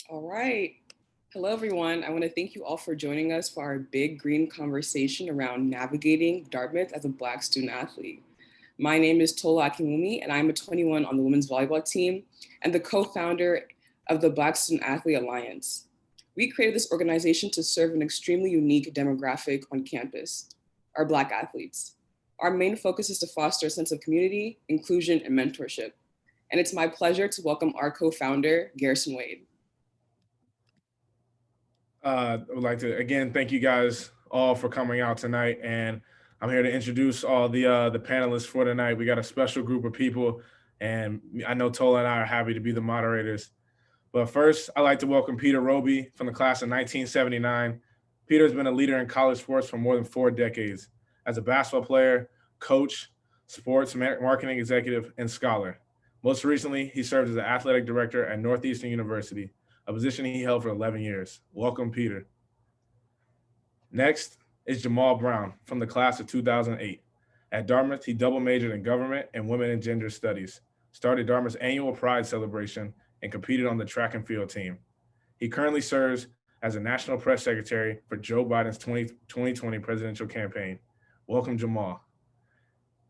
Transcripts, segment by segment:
All right. Hello, everyone. I want to thank you all for joining us for our big green conversation around navigating Dartmouth as a Black student athlete. My name is Tola Akinwumi, and I'm a 21 on the women's volleyball team and the co-founder of the Black Student Athlete Alliance. We created this organization to serve an extremely unique demographic on campus, our Black athletes. Our main focus is to foster a sense of community, inclusion, and mentorship. And it's my pleasure to welcome our co-founder, Garrison Wade. I would like to again thank you guys all for coming out tonight, and I'm here to introduce all the panelists for tonight. We got a special group of people, and I know Tola and I are happy to be the moderators. But first, I'd like to welcome Peter Roby from the class of 1979. Peter has been a leader in college sports for more than 4 decades as a basketball player, coach, sports marketing executive, and scholar. Most recently, he served as the athletic director at Northeastern University, a position he held for 11 years. Welcome, Peter. Next is Jamal Brown from the class of 2008. At Dartmouth, he double majored in government and women and gender studies, started Dartmouth's annual Pride celebration, and competed on the track and field team. He currently serves as a national press secretary for Joe Biden's 2020 presidential campaign. Welcome, Jamal.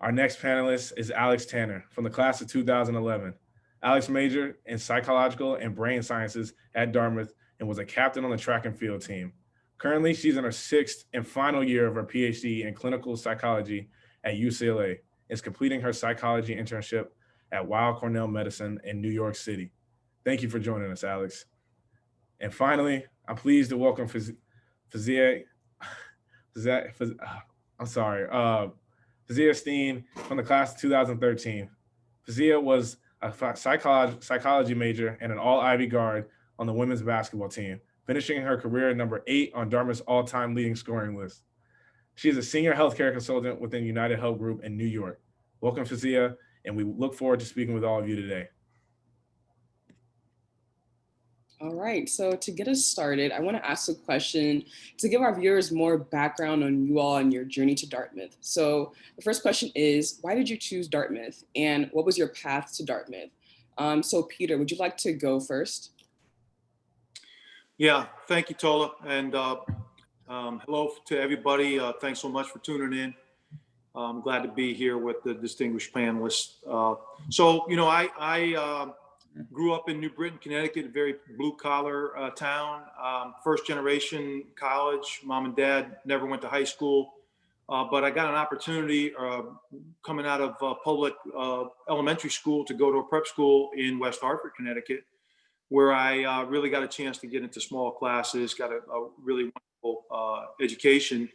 Our next panelist is Alex Tanner from the class of 2011. Alex majored in psychological and brain sciences at Dartmouth and was a captain on the track and field team. Currently, she's in her 6th and final year of her PhD in clinical psychology at UCLA and is completing her psychology internship at Weill Cornell Medicine in New York City. Thank you for joining us, Alex. And finally, I'm pleased to welcome Fazia, I'm sorry, Fazia Steen from the class of 2013. Fazia was a psychology major and an all-Ivy guard on the women's basketball team, finishing her career at number 8 on Dartmouth's all-time leading scoring list. She is a senior healthcare consultant within United Health Group in New York. Welcome, Fazia, and we look forward to speaking with all of you today. All right, so to get us started, I want to ask a question to give our viewers more background on you all and your journey to Dartmouth. So the first question is, why did you choose Dartmouth and what was your path to Dartmouth? So Peter, would you like to go first? Yeah, thank you, Tola, and hello to everybody. Thanks so much for tuning in. I'm glad to be here with the distinguished panelists. I grew up in New Britain, Connecticut, a very blue-collar town. First generation college. Mom and dad never went to high school, but I got an opportunity coming out of public elementary school to go to a prep school in West Hartford, Connecticut, where I really got a chance to get into small classes, got a really wonderful education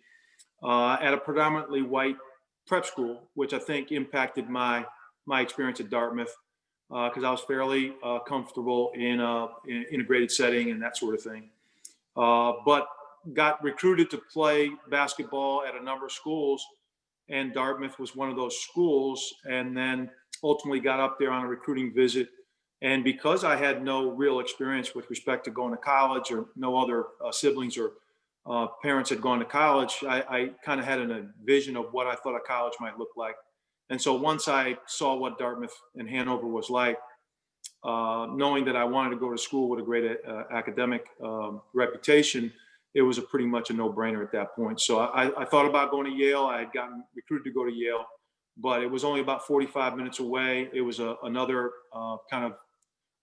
at a predominantly white prep school, which I think impacted my experience at Dartmouth because I was fairly comfortable in an integrated setting and that sort of thing. But got recruited to play basketball at a number of schools, and Dartmouth was one of those schools, and then ultimately got up there on a recruiting visit. And because I had no real experience with respect to going to college, or no other siblings or parents had gone to college, I kind of had a vision of what I thought a college might look like. And so once I saw what Dartmouth and Hanover was like, knowing that I wanted to go to school with a great academic reputation, it was pretty much a no-brainer at that point. So I thought about going to Yale. I had gotten recruited to go to Yale, but it was only about 45 minutes away. It was another kind of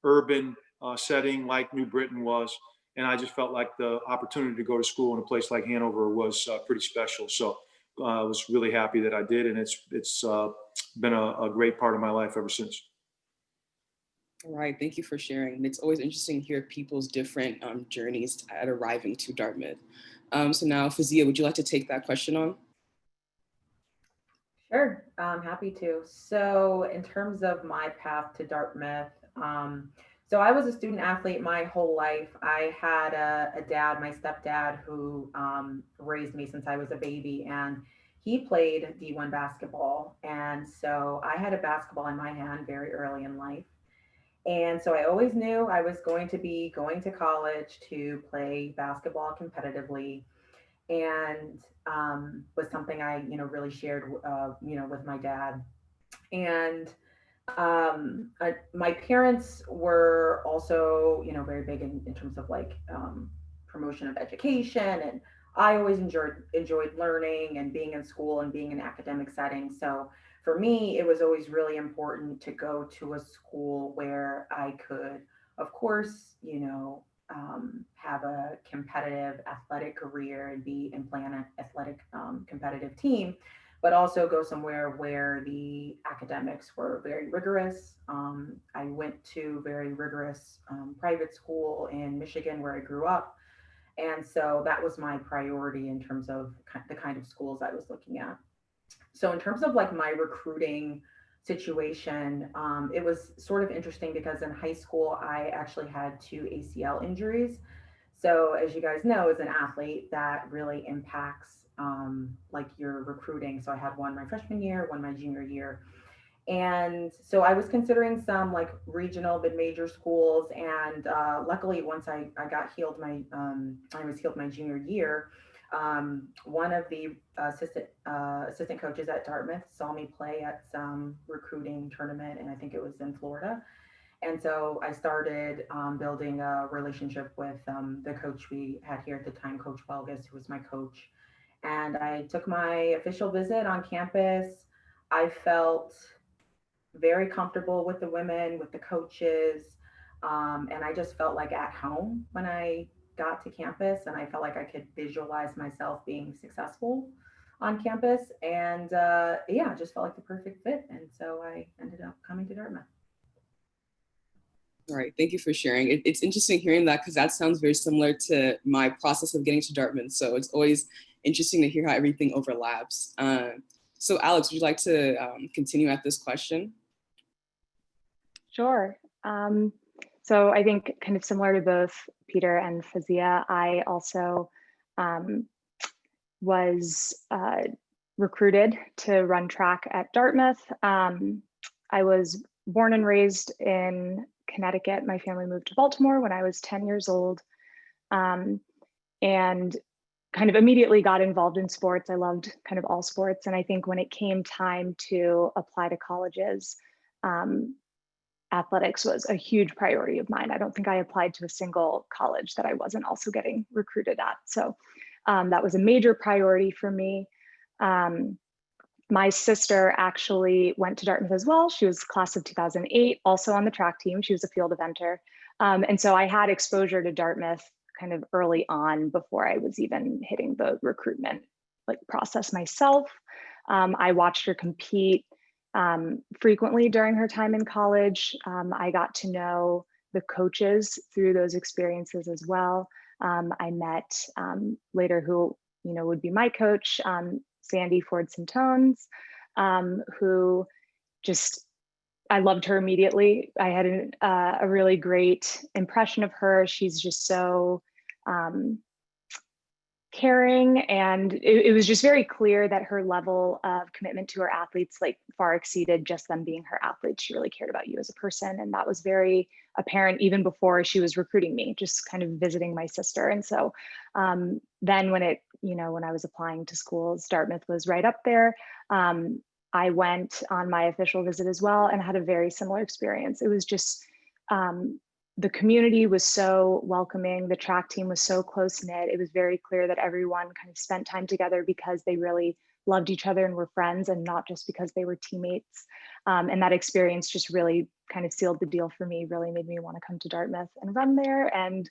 urban setting like New Britain was. And I just felt like the opportunity to go to school in a place like Hanover was pretty special. So I was really happy that I did. And it's been a great part of my life ever since. All right, thank you for sharing. It's always interesting to hear people's different journeys at arriving to Dartmouth. So now, Fazia, would you like to take that question on? Sure, I'm happy to. So in terms of my path to Dartmouth, so I was a student athlete my whole life. I had a dad, my stepdad, who raised me since I was a baby, and he played D1 basketball. And so I had a basketball in my hand very early in life. And so I always knew I was going to be going to college to play basketball competitively, and was something I, really shared, with my dad. And My parents were also, you know, very big in terms of like promotion of education, and I always enjoyed learning and being in school and being in academic settings. So for me, it was always really important to go to a school where I could, of course, you know, have a competitive athletic career and be and play on an athletic competitive team, but also go somewhere where the academics were very rigorous. I went to very rigorous private school in Michigan where I grew up. And so that was my priority in terms of the kind of schools I was looking at. So in terms of like my recruiting situation, it was sort of interesting because in high school, I actually had two ACL injuries. So as you guys know, as an athlete, that really impacts like your recruiting. So I had one my freshman year, one my junior year. And so I was considering some like regional mid-major schools. And luckily, once I got healed I was healed my junior year. One of the assistant coaches at Dartmouth saw me play at some recruiting tournament, and I think it was in Florida. And so I started building a relationship with the coach we had here at the time, Coach Belgas, who was my coach. And I took my official visit on campus. I felt very comfortable with the women, with the coaches. And I just felt like at home when I got to campus, and I felt like I could visualize myself being successful on campus. And yeah, just felt like the perfect fit. And so I ended up coming to Dartmouth. All right, thank you for sharing. It's interesting hearing that because that sounds very similar to my process of getting to Dartmouth. So it's always interesting to hear how everything overlaps. So Alex, would you like to continue at this question? Sure. So I think kind of similar to both Peter and Fazia, I also was recruited to run track at Dartmouth. I was born and raised in Connecticut. My family moved to Baltimore when I was 10 years old, and kind of immediately got involved in sports. I loved kind of all sports. And I think when it came time to apply to colleges, athletics was a huge priority of mine. I don't think I applied to a single college that I wasn't also getting recruited at. So that was a major priority for me. My sister actually went to Dartmouth as well. She was class of 2008, also on the track team. She was a field eventer. And so I had exposure to Dartmouth kind of early on before I was even hitting the recruitment like process myself. I watched her compete frequently during her time in college. I got to know the coaches through those experiences as well. I met later who would be my coach, Sandy Ford Sintones, who just, I loved her immediately. I had a really great impression of her. She's just so caring, and it was just very clear that her level of commitment to her athletes like far exceeded just them being her athletes. She really cared about you as a person, and that was very apparent even before she was recruiting me, just kind of visiting my sister. And so then when I was applying to schools, Dartmouth was right up there. I went on my official visit as well and had a very similar experience. It was just the community was so welcoming. The track team was so close knit. It was very clear that everyone kind of spent time together because they really loved each other and were friends, and not just because they were teammates. And that experience just really kind of sealed the deal for me, really made me want to come to Dartmouth and run there and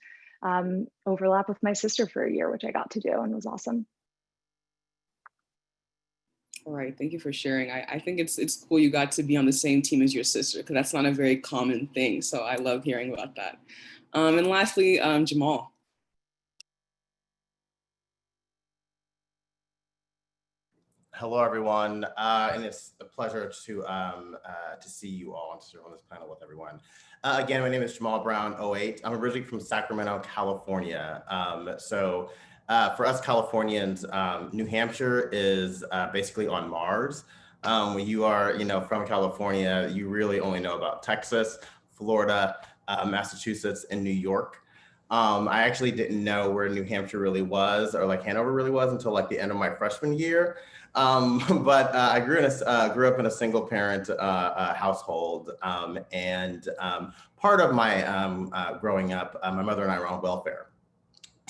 overlap with my sister for a year, which I got to do and was awesome. All right, thank you for sharing. I think it's cool you got to be on the same team as your sister, because that's not a very common thing. So I love hearing about that. And lastly, Jamal. Hello, everyone, and it's a pleasure to see you all and to serve on this panel with everyone. Again, my name is Jamal Brown, 08. I'm originally from Sacramento, California. For us Californians, New Hampshire is basically on Mars. When you are, from California, you really only know about Texas, Florida, Massachusetts, and New York. I actually didn't know where New Hampshire really was, or like Hanover really was, until like the end of my freshman year. But I grew up in a single parent household, and part of my growing up, my mother and I were on welfare.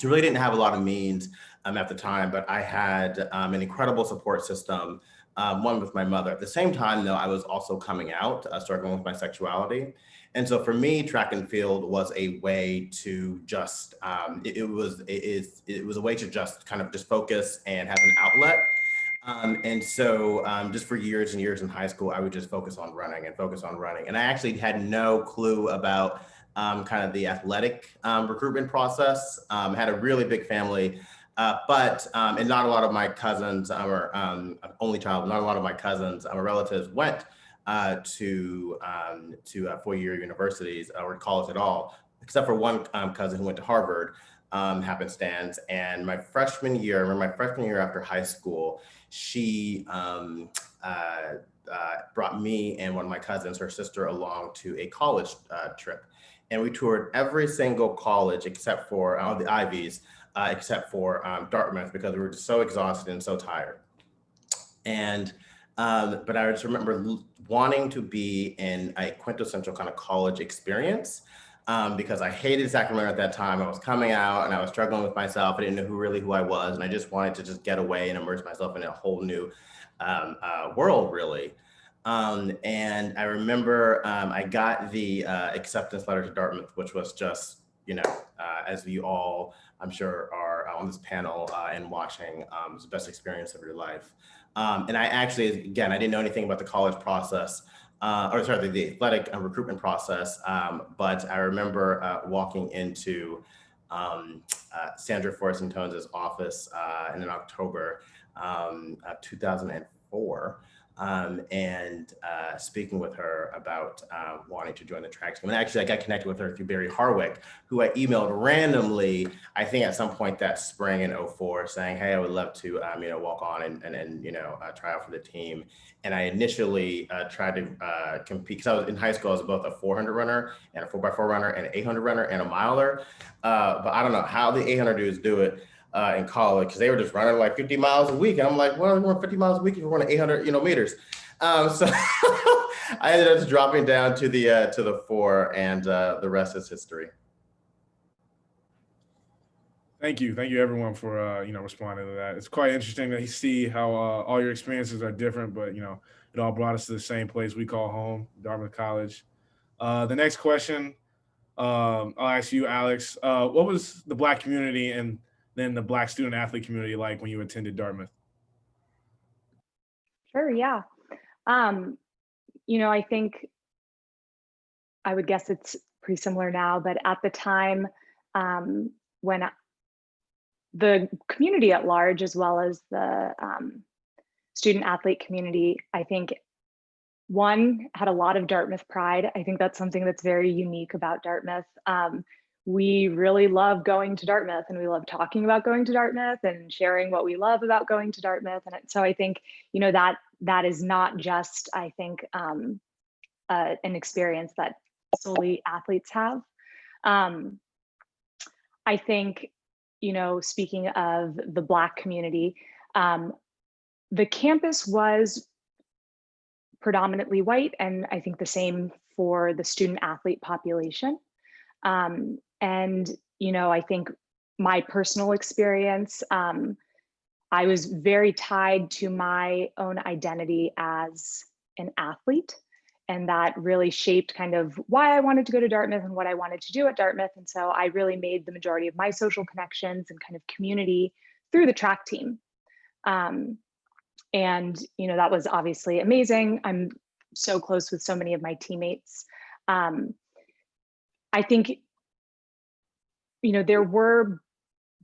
So really didn't have a lot of means at the time, but I had an incredible support system, one with my mother. At the same time, though, I was also coming out, struggling with my sexuality. And so for me, track and field was a way to just, it was a way to just kind of just focus and have an outlet. And so just for years and years in high school, I would just focus on running and focus on running. And I actually had no clue about kind of the athletic recruitment process. Had a really big family, and not a lot of my cousins, or only child, not a lot of my cousins, relatives went to 4-year universities or college at all, except for one cousin who went to Harvard, happenstance. And my freshman year, after high school, she brought me and one of my cousins, her sister, along to a college trip. And we toured every single college except for the Ivies, except for Dartmouth, because we were just so exhausted and so tired. And but I just remember wanting to be in a quintessential kind of college experience, because I hated Sacramento at that time. I was coming out and I was struggling with myself. I didn't know who I was, and I just wanted to just get away and immerse myself in a whole new world, really. And I remember I got the acceptance letter to Dartmouth, which was just, as you all, I'm sure, are on this panel and watching, it was the best experience of your life. And I actually, again, I didn't know anything about the college process, the athletic recruitment process, but I remember walking into Sandra Forsentones' office in October 2004. And speaking with her about wanting to join the track team. And actually, I got connected with her through Barry Harwick, who I emailed randomly, I think at some point that spring in 04, saying, hey, I would love to walk on and try out for the team. And I initially tried to compete, because I was in high school. I was both a 400 runner and a 4x4 runner and an 800 runner and a miler. But I don't know how the 800 dudes do it in college, because they were just running like 50 miles a week. And I'm like, well, I'm running 50 miles a week if you're running 800 meters. So I ended up just dropping down to the 4, and the rest is history. Thank you everyone for responding to that. It's quite interesting to see how all your experiences are different, but it all brought us to the same place we call home, Dartmouth College. The next question, I'll ask you, Alex. What was the Black community and then the Black student athlete community like when you attended Dartmouth? Sure, yeah. I think I would guess it's pretty similar now, but at the time, when the community at large, as well as the student athlete community, I think one had a lot of Dartmouth pride. I think that's something that's very unique about Dartmouth. We really love going to Dartmouth, and we love talking about going to Dartmouth and sharing what we love about going to Dartmouth. And so I think, that is not just, I think, an experience that solely athletes have. I think, speaking of the Black community, the campus was predominantly white, and I think the same for the student athlete population. And, I think my personal experience, I was very tied to my own identity as an athlete. And that really shaped kind of why I wanted to go to Dartmouth and what I wanted to do at Dartmouth. And so I really made the majority of my social connections and kind of community through the track team. And, that was obviously amazing. I'm so close with so many of my teammates. I think, there were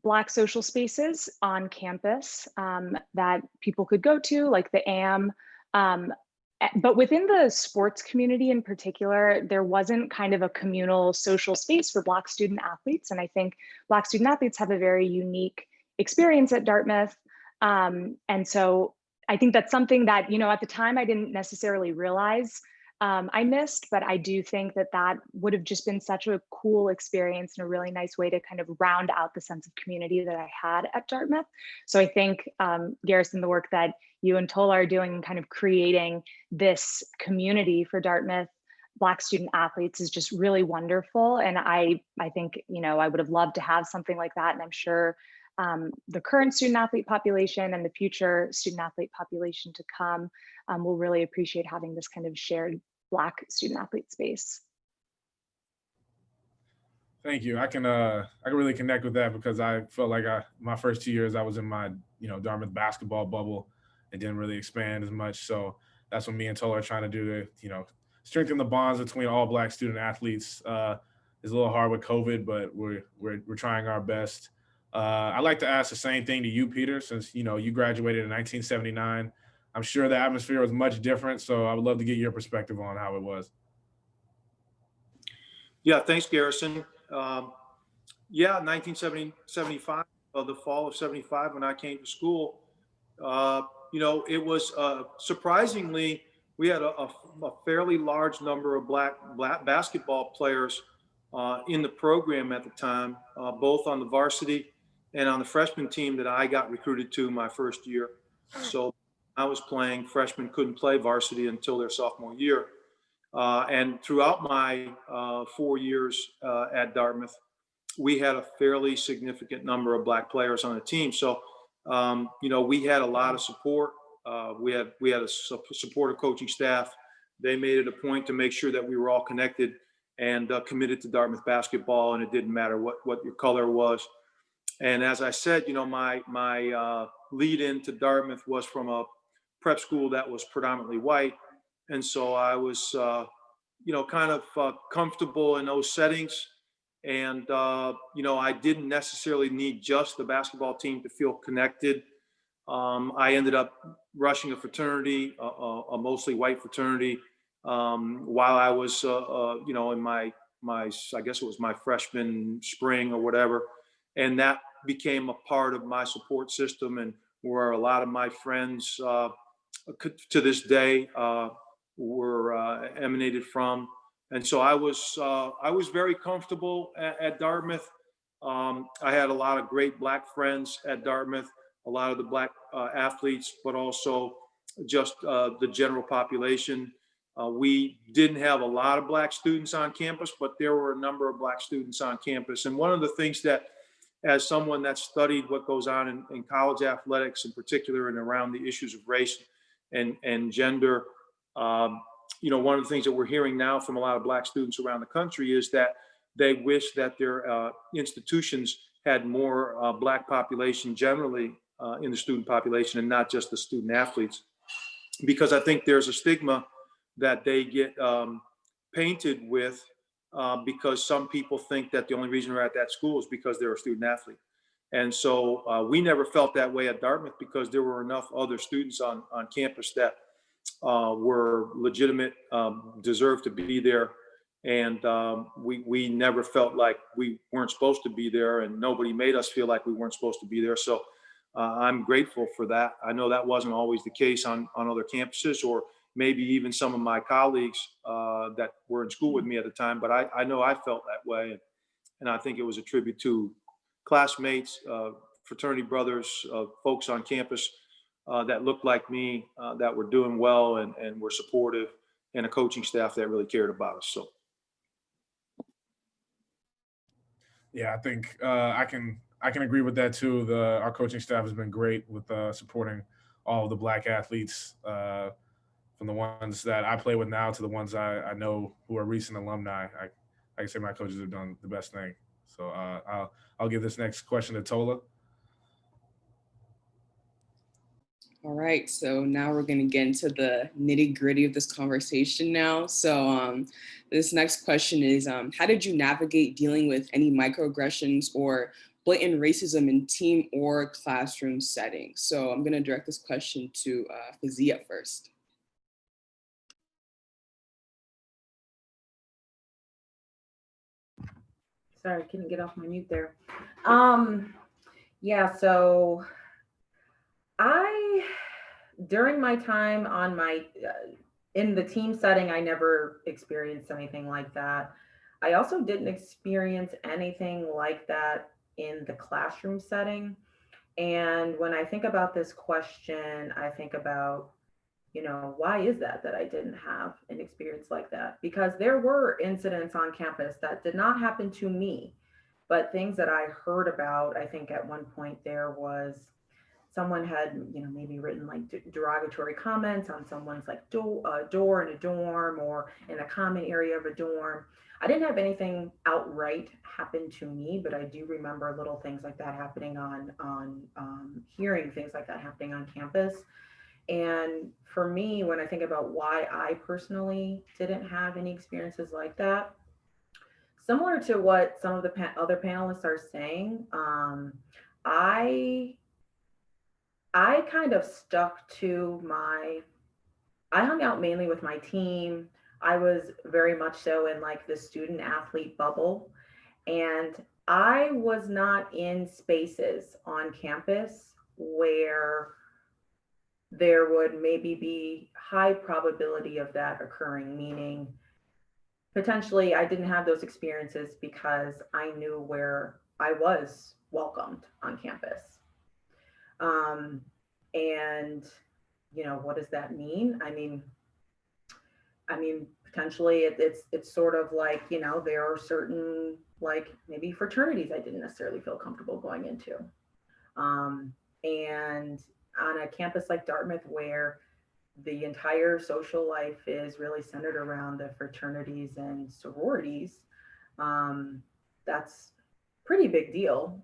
Black social spaces on campus that people could go to, like the AM. But within the sports community in particular, there wasn't kind of a communal social space for Black student athletes. And I think Black student athletes have a very unique experience at Dartmouth. And so I think that's something that, at the time I didn't necessarily realize I missed, but I do think that that would have just been such a cool experience and a really nice way to kind of round out the sense of community that I had at Dartmouth. So I think, Garrison, the work that you and Tola are doing, kind of creating this community for Dartmouth Black student athletes is just really wonderful. And I think, I would have loved to have something like that. And I'm sure the current student athlete population and the future student athlete population to come will really appreciate having this kind of shared Black student athlete space. Thank you. I can really connect with that because I felt like my first 2 years I was in my Dartmouth basketball bubble and didn't really expand as much. So that's what me and Tola are trying to do to strengthen the bonds between all Black student athletes. It's a little hard with COVID, but we're trying our best. I'd like to ask the same thing to you, Peter, since you graduated in 1979. I'm sure the atmosphere was much different, so I would love to get your perspective on how it was. Yeah, thanks, Garrison. Yeah, 1975, the fall of 75, when I came to school, it was surprisingly, we had a fairly large number of black basketball players in the program at the time, both on the varsity and on the freshman team that I got recruited to my first year. So I was playing, freshmen couldn't play varsity until their sophomore year. And throughout my 4 years at Dartmouth, we had a fairly significant number of Black players on the team. So, we had a lot of support. We had a supportive coaching staff. They made it a point to make sure that we were all connected and committed to Dartmouth basketball, and it didn't matter what your color was. And as I said, my lead into Dartmouth was from a prep school that was predominantly white. And so I was, kind of comfortable in those settings. And, I didn't necessarily need just the basketball team to feel connected. I ended up rushing a fraternity, a mostly white fraternity, while I was, in my, I guess it was my freshman spring or whatever. And that became a part of my support system, and where a lot of my friends to this day were emanated from. And so I was very comfortable at Dartmouth. I had a lot of great Black friends at Dartmouth, a lot of the Black athletes, but also just the general population. We didn't have a lot of Black students on campus, but there were a number of Black students on campus. And one of the things that, as someone that studied what goes on in college athletics in particular and around the issues of race and gender, one of the things that we're hearing now from a lot of Black students around the country is that they wish that their institutions had more Black population generally in the student population and not just the student athletes. Because I think there's a stigma that they get painted with because some people think that the only reason they're at that school is because they're a student athlete. And so we never felt that way at Dartmouth because there were enough other students on campus that were legitimate, deserved to be there. And we never felt like we weren't supposed to be there, and nobody made us feel like we weren't supposed to be there. So I'm grateful for that. I know that wasn't always the case on other campuses, or maybe even some of my colleagues that were in school with me at the time, but I know I felt that way. And I think it was a tribute to classmates, fraternity brothers, folks on campus that looked like me, that were doing well and were supportive, and a coaching staff that really cared about us. So. Yeah, I think I can agree with that too. Our coaching staff has been great with supporting all of the Black athletes, from the ones that I play with now to the ones I know who are recent alumni. I can say my coaches have done the best thing. So I'll give this next question to Tola. All right, so now we're going to get into the nitty gritty of this conversation now. So this next question is, how did you navigate dealing with any microaggressions or blatant racism in team or classroom settings? So I'm going to direct this question to Fazia first. Sorry, I couldn't get off my mute there. Yeah, so during my time on my in the team setting, I never experienced anything like that. I also didn't experience anything like that in the classroom setting. And when I think about this question, I think about, why is that I didn't have an experience like that? Because there were incidents on campus that did not happen to me, but things that I heard about. I think at one point there was someone had, maybe written like derogatory comments on someone's like door in a dorm or in a common area of a dorm. I didn't have anything outright happen to me, but I do remember little things like that happening on hearing things like that happening on campus. And for me, when I think about why I personally didn't have any experiences like that, similar to what some of the other panelists are saying, I kind of stuck to I hung out mainly with my team. I was very much so in like the student athlete bubble. And I was not in spaces on campus where there would maybe be high probability of that occurring, meaning potentially I didn't have those experiences because I knew where I was welcomed on campus. And what does that mean? I mean, potentially it's sort of like, there are certain like maybe fraternities I didn't necessarily feel comfortable going into. And on a campus like Dartmouth, where the entire social life is really centered around the fraternities and sororities, that's pretty big deal.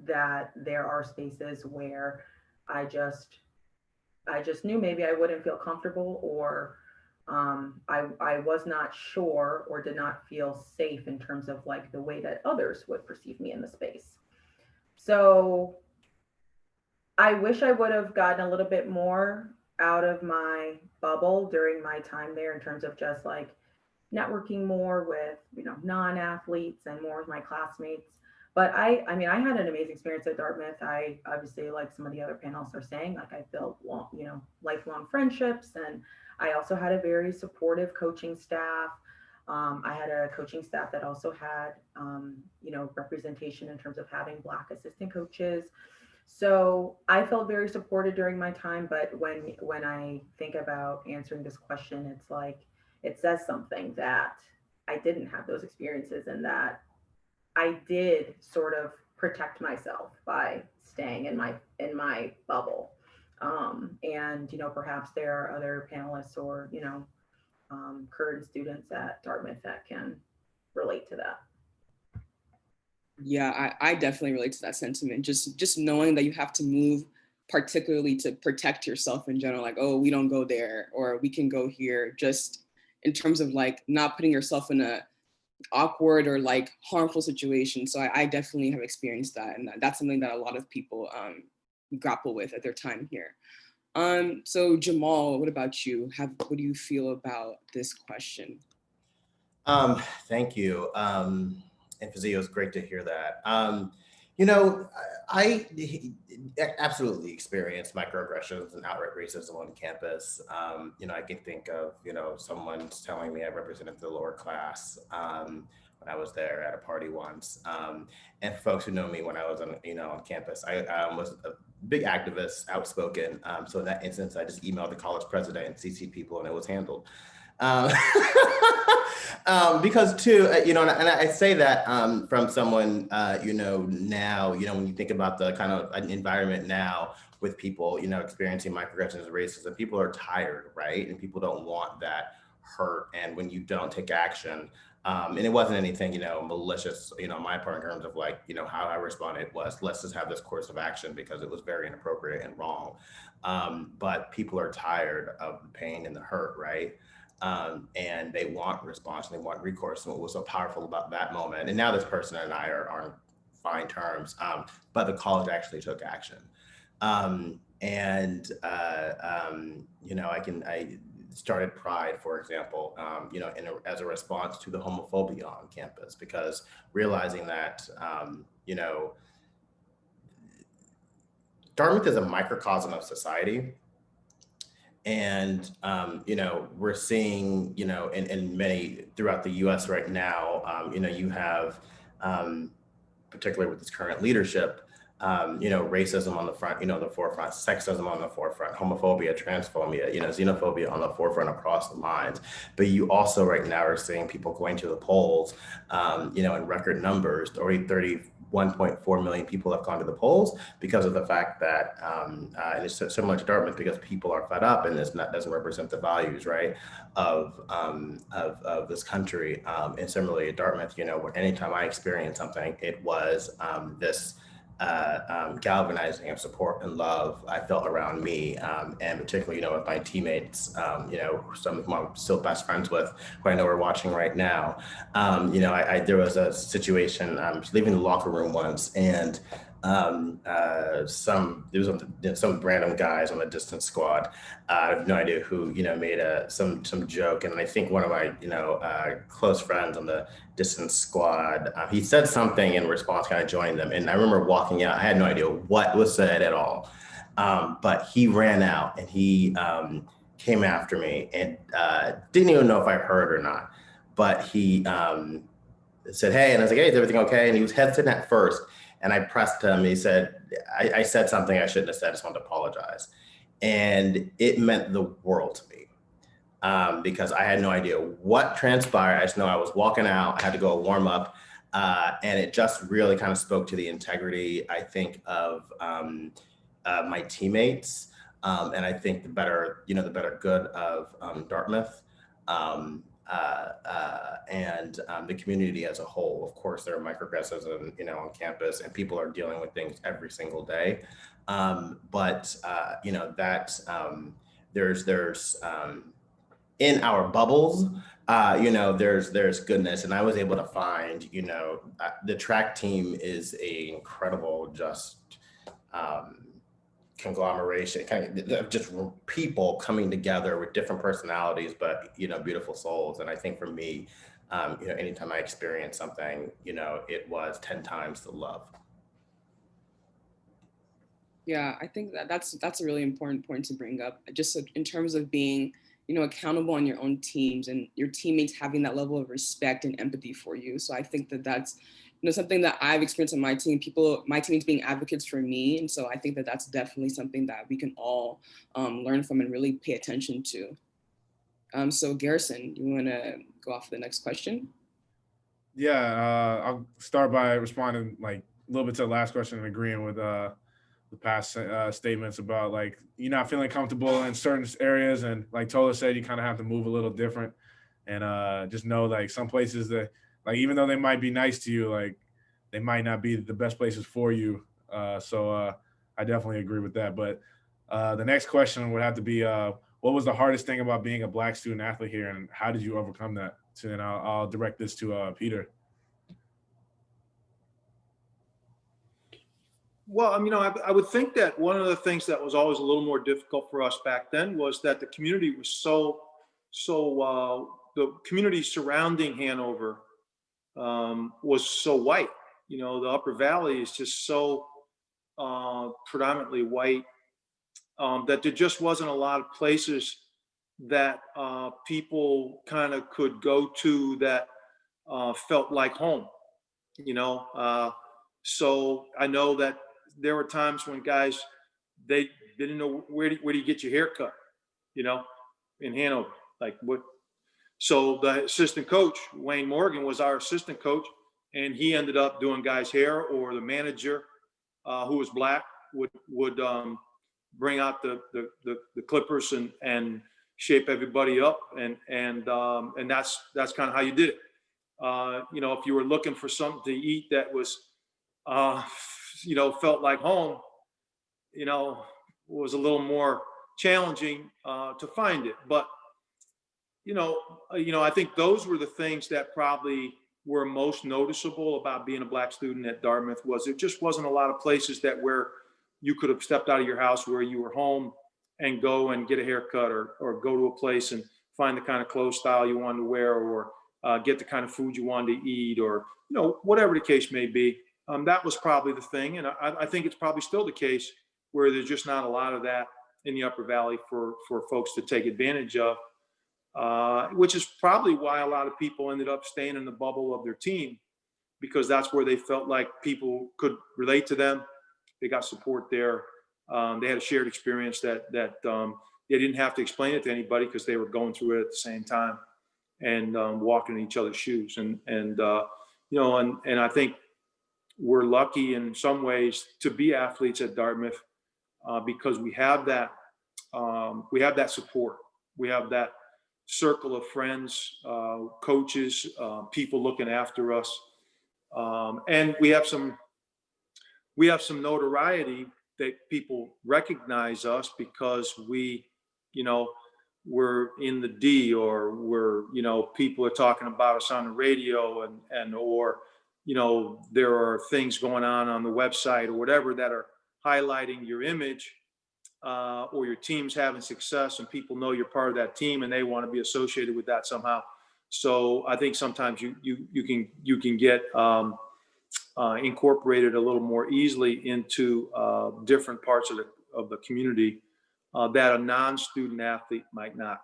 That there are spaces where I just knew maybe I wouldn't feel comfortable, or I was not sure or did not feel safe in terms of like the way that others would perceive me in the space. So I wish I would have gotten a little bit more out of my bubble during my time there in terms of just like networking more with, non-athletes and more with my classmates. But I had an amazing experience at Dartmouth. I obviously, like some of the other panelists are saying, like I built lifelong friendships, and I also had a very supportive coaching staff. I had a coaching staff that also had, representation in terms of having Black assistant coaches. So I felt very supported during my time. But when I think about answering this question, it's like it says something that I didn't have those experiences, and that I did sort of protect myself by staying in my bubble. And perhaps there are other panelists or current students at Dartmouth that can relate to that. Yeah, I definitely relate to that sentiment. Just knowing that you have to move, particularly to protect yourself in general, like, oh, we don't go there, or we can go here, just in terms of like not putting yourself in a awkward or like harmful situation. So I definitely have experienced that. And that's something that a lot of people grapple with at their time here. So Jamal, what about you? What do you feel about this question? Thank you. And Fazio, it's great to hear that. I absolutely experienced microaggressions and outright racism on campus. I can think of, someone telling me I represented the lower class when I was there at a party once. And for folks who know me when I was on campus, I was a big activist, outspoken. So in that instance, I just emailed the college president and CC'd people, and it was handled. Because too, and I say that from someone, now, when you think about the kind of environment now with people, experiencing microaggressions and racism, people are tired, right? And people don't want that hurt. And when you don't take action, and it wasn't anything, malicious, on my part in terms of like, how I responded was, let's just have this course of action because it was very inappropriate and wrong. But people are tired of the pain and the hurt, right? And they want response and they want recourse. And what was so powerful about that moment, and now this person and I are on fine terms, but the college actually took action. I started Pride, for example, as a response to the homophobia on campus, because realizing that, Dartmouth is a microcosm of society. And, we're seeing, in many throughout the US right now, you have, particularly with this current leadership, racism on the front, the forefront, sexism on the forefront, homophobia, transphobia, xenophobia on the forefront across the lines. But you also right now are seeing people going to the polls, in record numbers. Already 31.4 million people have gone to the polls because of the fact that, and it's similar to Dartmouth, because people are fed up and this doesn't represent the values, right, of this country. And similarly at Dartmouth, anytime I experienced something, it was this galvanizing of support and love I felt around me, and particularly, with my teammates, some of whom I'm still best friends with, who I know are watching right now. There was a situation, I was leaving the locker room once, and there was some random guys on the distance squad. I have no idea who, made some joke. And I think one of my, close friends on the distance squad, he said something in response, kind of joined them. And I remember walking out, I had no idea what was said at all. But he ran out and he came after me and didn't even know if I heard or not. But he said, hey, and I was like, hey, is everything okay? And he was hesitant at first. And I pressed him. He said, I said something I shouldn't have said. I just wanted to apologize. And it meant the world to me, because I had no idea what transpired. I just know I was walking out. I had to go warm up. And it just really kind of spoke to the integrity, I think, of my teammates. And I think the better good of Dartmouth. And the community as a whole. Of course, there are microaggressions on campus, and people are dealing with things every single day. But there's in our bubbles, there's goodness, and I was able to find, the track team is a incredible, just conglomeration, kind of just people coming together with different personalities, but beautiful souls. And I think for me, anytime I experience something, it was 10 times the love. Yeah, I think that's a really important point to bring up, just in terms of being, accountable on your own teams and your teammates having that level of respect and empathy for you. So I think that's something that I've experienced on my team, my teammates being advocates for me. And so I think that's definitely something that we can all learn from and really pay attention to. So Garrison, you want to go off to the next question? Yeah, I'll start by responding like a little bit to the last question and agreeing with the past statements about like you're not feeling comfortable in certain areas, and like Tola said, you kind of have to move a little different, and just know like some places that like even though they might be nice to you, like they might not be the best places for you. So I definitely agree with that. But the next question would have to be, what was the hardest thing about being a Black student athlete here, and how did you overcome that? So then I'll direct this to Peter. Well, I would think that one of the things that was always a little more difficult for us back then was that the community was the community surrounding Hanover was so white. The Upper Valley is just so predominantly white that there just wasn't a lot of places that people kind of could go to that felt like home. So I know that there were times when guys, they didn't know where do you get your hair cut, in Hanover, like what. So the assistant coach, Wayne Morgan, was our assistant coach, and he ended up doing guys' hair, or the manager, who was Black, would bring out the clippers and shape everybody up, and that's kind of how you did it. If you were looking for something to eat that was felt like home, was a little more challenging to find it. But, I think those were the things that probably were most noticeable about being a Black student at Dartmouth. Was it just wasn't a lot of places where you could have stepped out of your house where you were home and go and get a haircut, or go to a place and find the kind of clothes style you wanted to wear, or get the kind of food you wanted to eat, or, whatever the case may be. That was probably the thing. And I think it's probably still the case where there's just not a lot of that in the Upper Valley for folks to take advantage of, which is probably why a lot of people ended up staying in the bubble of their team, because that's where they felt like people could relate to them. They got support there. They had a shared experience that they didn't have to explain it to anybody because they were going through it at the same time and walking in each other's shoes. And I think we're lucky in some ways to be athletes at Dartmouth because we have that support. We have that circle of friends, coaches, people looking after us, and we have some notoriety that people recognize us because we're in the D, or people are talking about us on the radio, or there are things going on the website or whatever that are highlighting your image, or your team's having success, and people know you're part of that team and they want to be associated with that somehow. So I think sometimes you can get incorporated a little more easily into different parts of the community that a non-student athlete might not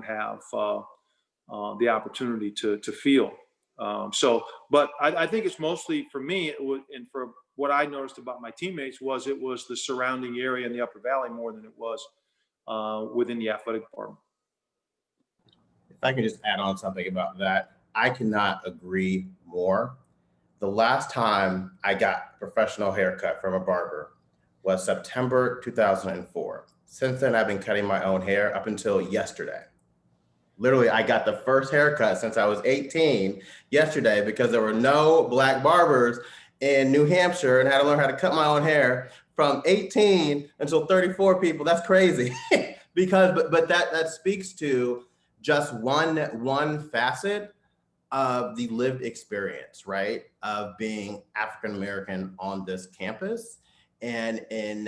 have the opportunity to feel. But I think it's mostly for me, and for what I noticed about my teammates, it was the surrounding area in the Upper Valley more than it was within the athletic department. If I can just add on something about that, I cannot agree more. The last time I got a professional haircut from a barber was September 2004. Since then, I've been cutting my own hair up until yesterday. Literally, I got the first haircut since I was 18 yesterday because there were no Black barbers in New Hampshire, and I had to learn how to cut my own hair from 18 until 34 people. That's crazy. but that speaks to just one facet of the lived experience, right? Of being African-American on this campus, and in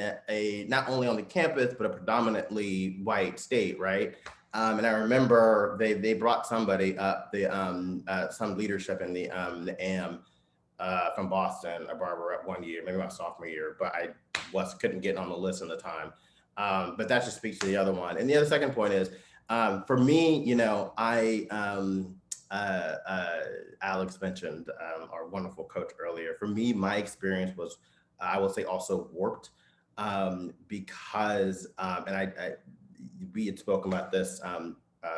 not only on the campus, but a predominantly white state, right? And I remember they brought somebody up, some leadership in the AM from Boston, a barber up one year, maybe my sophomore year, but I couldn't get on the list at the time. But that just speaks to the other one. And the other second point is, for me, Alex mentioned our wonderful coach earlier. For me, my experience was, I will say, also warped because, we had spoken about this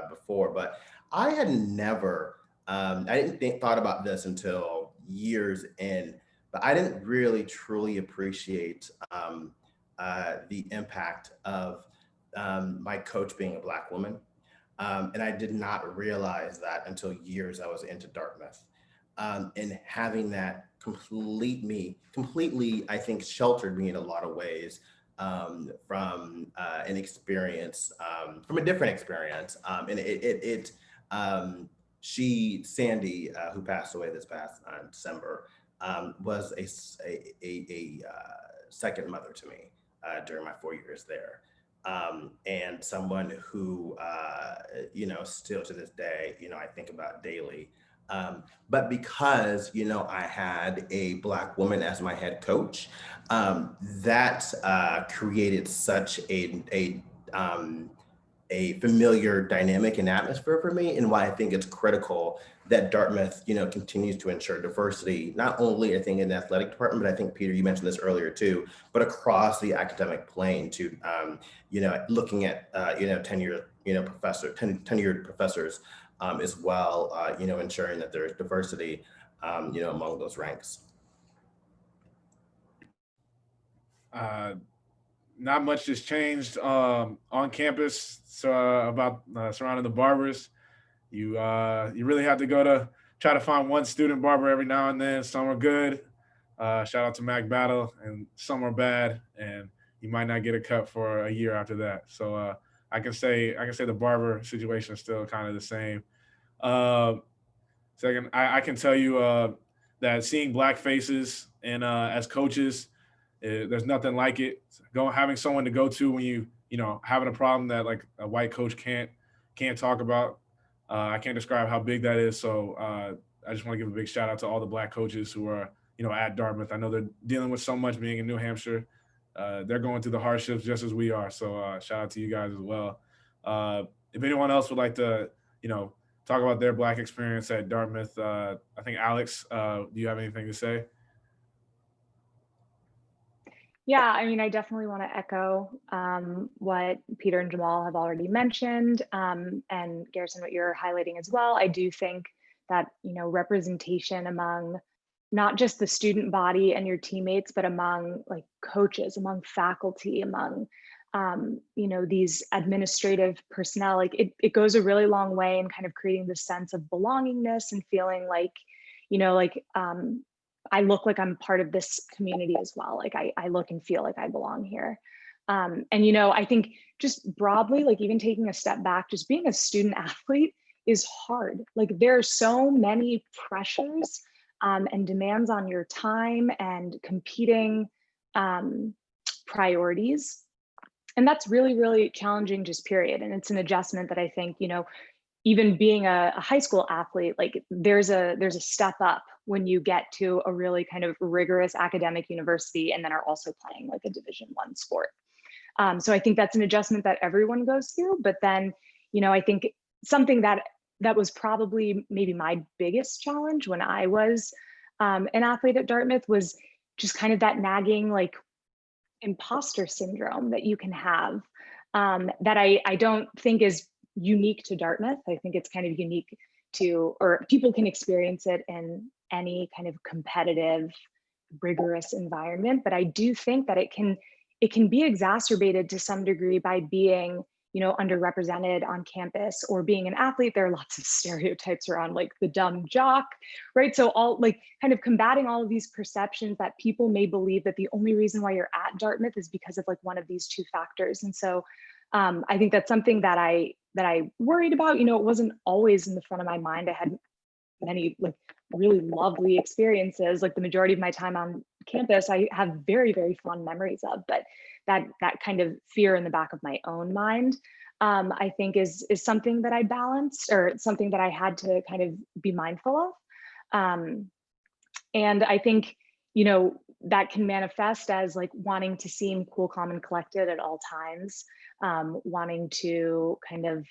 before, but I had never, I didn't thought about this until years in, but I didn't really truly appreciate the impact of my coach being a Black woman. And I did not realize that until years I was into Dartmouth. And having that completely, I think, sheltered me in a lot of ways from an experience, from a different experience. And Sandy, who passed away this past December, was a second mother to me during my 4 years there. And someone who, still to this day, I think about daily. But because, I had a Black woman as my head coach, that created such a familiar dynamic and atmosphere for me, and why I think it's critical that Dartmouth, continues to ensure diversity, not only I think in the athletic department, but I think, Peter, you mentioned this earlier too, but across the academic plane to, looking at, tenured professors as well, ensuring that there's diversity, among those ranks. Not much has changed on campus about surrounding the barbers. You really have to try to find one student barber every now and then. Some are good. Shout out to Mac Battle, and some are bad, and you might not get a cut for a year after that. So I can say the barber situation is still kind of the same. Second, I can tell you that seeing Black faces and as coaches, there's nothing like it. Having someone to go to when you having a problem that like a white coach can't talk about. I can't describe how big that is. So I just want to give a big shout out to all the Black coaches who are at Dartmouth. I know they're dealing with so much being in New Hampshire. they're going through the hardships just as we are. So shout out to you guys as well. If anyone else would like to, talk about their Black experience at Dartmouth, I think Alex, do you have anything to say? Yeah, I mean, I definitely want to echo what Peter and Jamal have already mentioned, and Garrison, what you're highlighting as well. I do think that, representation among not just the student body and your teammates, but among like coaches, among faculty, among, these administrative personnel, like it goes a really long way in kind of creating this sense of belongingness and feeling like, I look like I'm part of this community as well. Like I look and feel like I belong here. And, I think just broadly, like even taking a step back, just being a student athlete is hard. Like there are so many pressures and demands on your time and competing priorities. And that's really, really challenging, just period. And it's an adjustment that I think, even being a high school athlete, like there's a step up when you get to a really kind of rigorous academic university and then are also playing like a Division I sport. So I think that's an adjustment that everyone goes through. But then, I think something that was probably maybe my biggest challenge when I was an athlete at Dartmouth was just kind of that nagging like imposter syndrome that you can have that I don't think is unique to Dartmouth. I think it's kind of unique to, or people can experience it in any kind of competitive, rigorous environment. But I do think that it can be exacerbated to some degree by being, underrepresented on campus or being an athlete. There are lots of stereotypes around like the dumb jock, right? So all like kind of combating all of these perceptions that people may believe that the only reason why you're at Dartmouth is because of like one of these two factors. And so I think that's something that I worried about. It wasn't always in the front of my mind. I had many like really lovely experiences. Like the majority of my time on campus, I have very, very fond memories of, but that kind of fear in the back of my own mind, I think is something that I balanced, or something that I had to kind of be mindful of. And I think, that can manifest as like wanting to seem cool, calm, and collected at all times, wanting to kind of,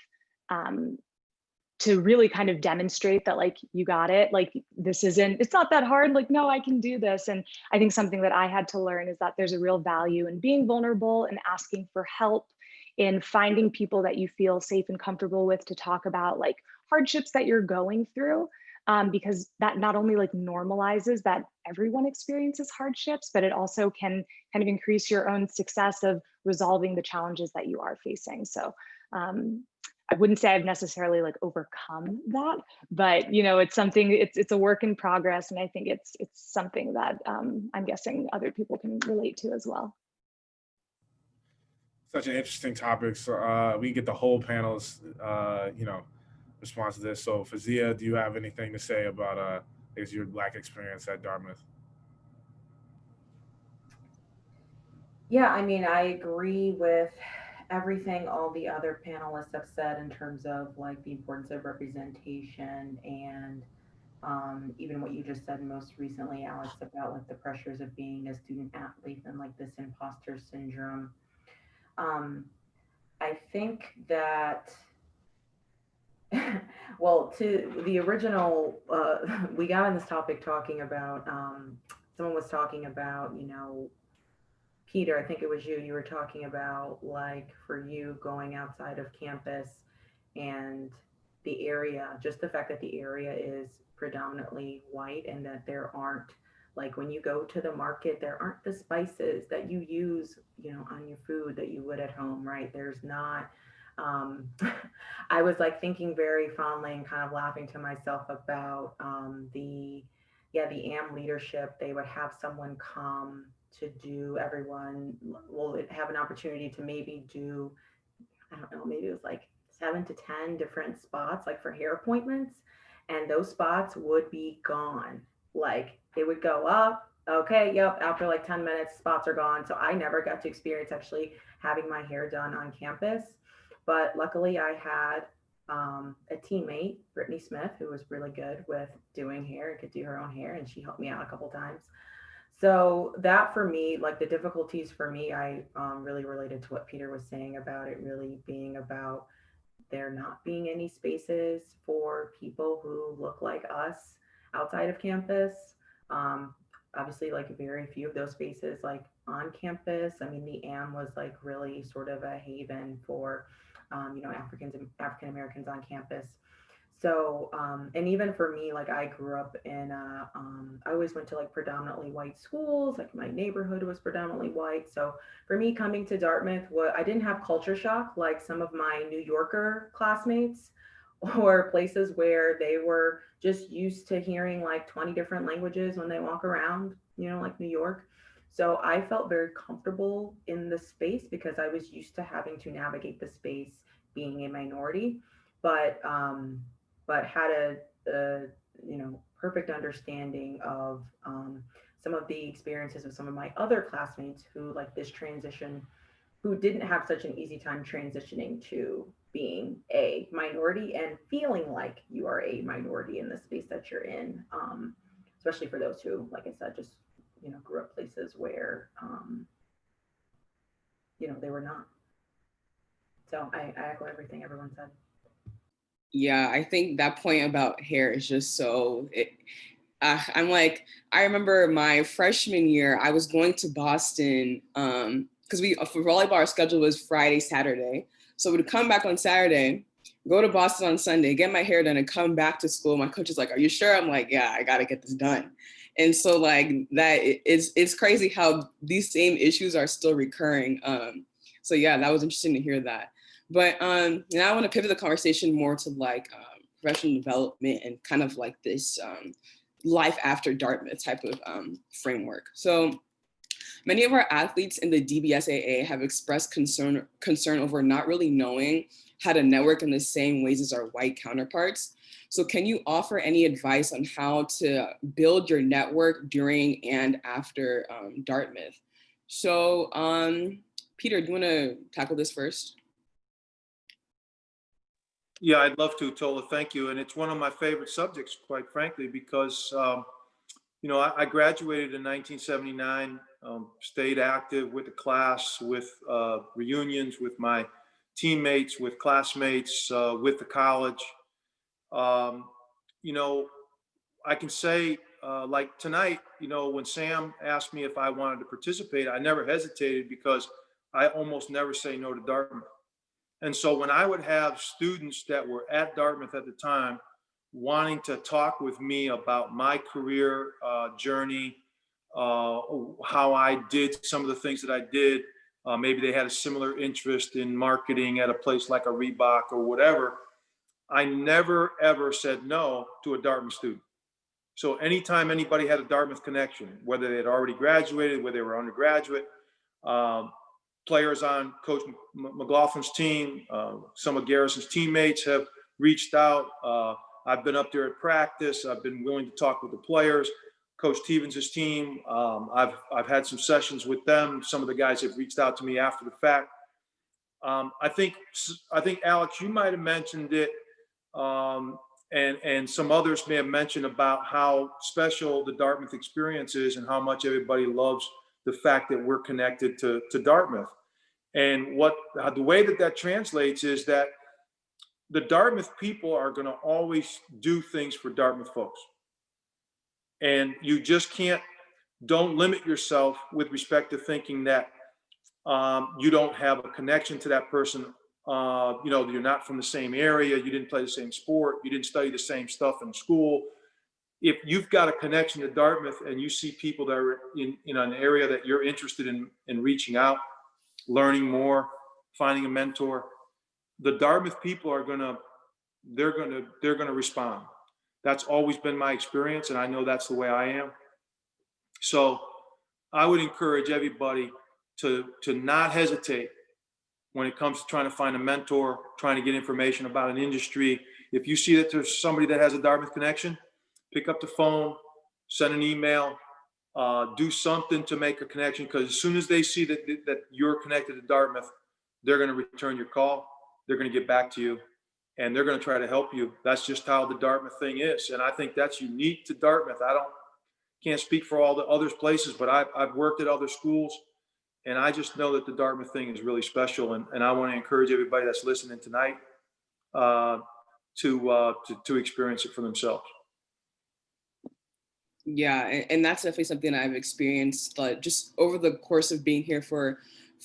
to really kind of demonstrate that like, you got it, like it's not that hard, like, no, I can do this. And I think something that I had to learn is that there's a real value in being vulnerable and asking for help, in finding people that you feel safe and comfortable with to talk about like hardships that you're going through. Because that not only like normalizes that everyone experiences hardships, but it also can kind of increase your own success of resolving the challenges that you are facing. So I wouldn't say I've necessarily like overcome that, but it's something, it's a work in progress. And I think it's something that I'm guessing other people can relate to as well. Such an interesting topic. So we get the whole panel's, response to this. So Fazia, do you have anything to say about your Black experience at Dartmouth? Yeah, I mean, I agree with everything all the other panelists have said in terms of like the importance of representation, and even what you just said most recently, Alex, about like the pressures of being a student athlete and like this imposter syndrome. I think that well, to the original, we got on this topic talking about, someone was talking about, Peter, I think it was you were talking about like for you going outside of campus and the area, just the fact that the area is predominantly white, and that there aren't, like when you go to the market, there aren't the spices that you use, on your food that you would at home, right? There's not, I was like thinking very fondly and kind of laughing to myself about the AM leadership. They would have someone come to do, everyone will have an opportunity to maybe do, I don't know, maybe it was like 7 to 10 different spots, like for hair appointments. And those spots would be gone. Like they would go up. Okay, yep. After like 10 minutes, spots are gone. So I never got to experience actually having my hair done on campus. But luckily I had a teammate, Brittany Smith, who was really good with doing hair and could do her own hair. And she helped me out a couple times. So that for me, like the difficulties for me, I really related to what Peter was saying about it really being about there not being any spaces for people who look like us outside of campus. Um, Obviously, like very few of those spaces like on campus. I mean, the AM was like really sort of a haven for, African Americans on campus. So, and even for me, like I grew up in, I always went to like predominantly white schools. Like my neighborhood was predominantly white. So for me, coming to Dartmouth, I didn't have culture shock like some of my New Yorker classmates, or places where they were just used to hearing like 20 different languages when they walk around, like New York. So I felt very comfortable in the space because I was used to having to navigate the space being a minority. But had a perfect understanding of some of the experiences of some of my other classmates who like this transition, who didn't have such an easy time transitioning to being a minority and feeling like you are a minority in the space that you're in, especially for those who, like I said, just grew up places where they were not. So I echo everything everyone said. Yeah, I think that point about hair is just I'm like, I remember my freshman year, I was going to Boston because for volleyball, our schedule was Friday, Saturday. So we'd come back on Saturday, go to Boston on Sunday, get my hair done, and come back to school. My coach is like, "Are you sure?" I'm like, "Yeah, I got to get this done." And so like that, it's crazy how these same issues are still recurring. So yeah, that was interesting to hear that. But now I want to pivot the conversation more to like professional development and kind of like this life after Dartmouth type of framework. So many of our athletes in the DBSAA have expressed concern over not really knowing how to network in the same ways as our white counterparts. So can you offer any advice on how to build your network during and after Dartmouth? So Peter, do you want to tackle this first? Yeah, I'd love to, Tola. Thank you. And it's one of my favorite subjects, quite frankly, because, I graduated in 1979, stayed active with the class, with reunions, with my teammates, with classmates, with the college. Um, I can say, like tonight, when Sam asked me if I wanted to participate, I never hesitated because I almost never say no to Dartmouth. And so when I would have students that were at Dartmouth at the time wanting to talk with me about my career journey, how I did some of the things that I did, maybe they had a similar interest in marketing at a place like a Reebok or whatever, I never ever said no to a Dartmouth student. So anytime anybody had a Dartmouth connection, whether they had already graduated, whether they were undergraduate, players on Coach McLaughlin's team, some of Garrison's teammates have reached out. I've been up there at practice. I've been willing to talk with the players. Coach Stevens' team, I've had some sessions with them. Some of the guys have reached out to me after the fact. I think Alex, you might have mentioned it, and some others may have mentioned about how special the Dartmouth experience is and how much everybody loves the fact that we're connected to Dartmouth. And the way that translates is that the Dartmouth people are going to always do things for Dartmouth folks. And you just don't limit yourself with respect to thinking that you don't have a connection to that person. You're not from the same area, you didn't play the same sport, you didn't study the same stuff in school. If you've got a connection to Dartmouth and you see people that are in an area that you're interested in reaching out, learning more, finding a mentor, the Dartmouth people are they're gonna respond. That's always been my experience, and I know that's the way I am. So I would encourage everybody to not hesitate when it comes to trying to find a mentor, trying to get information about an industry. If you see that there's somebody that has a Dartmouth connection, pick up the phone, send an email, do something to make a connection, because as soon as they see that you're connected to Dartmouth, they're going to return your call, they're going to get back to you, and they're going to try to help you. That's just how the Dartmouth thing is. And I think that's unique to Dartmouth. Can't speak for all the other places, but I've worked at other schools, and I just know that the Dartmouth thing is really special. And I want to encourage everybody that's listening tonight to experience it for themselves. Yeah, and that's definitely something I've experienced, like just over the course of being here for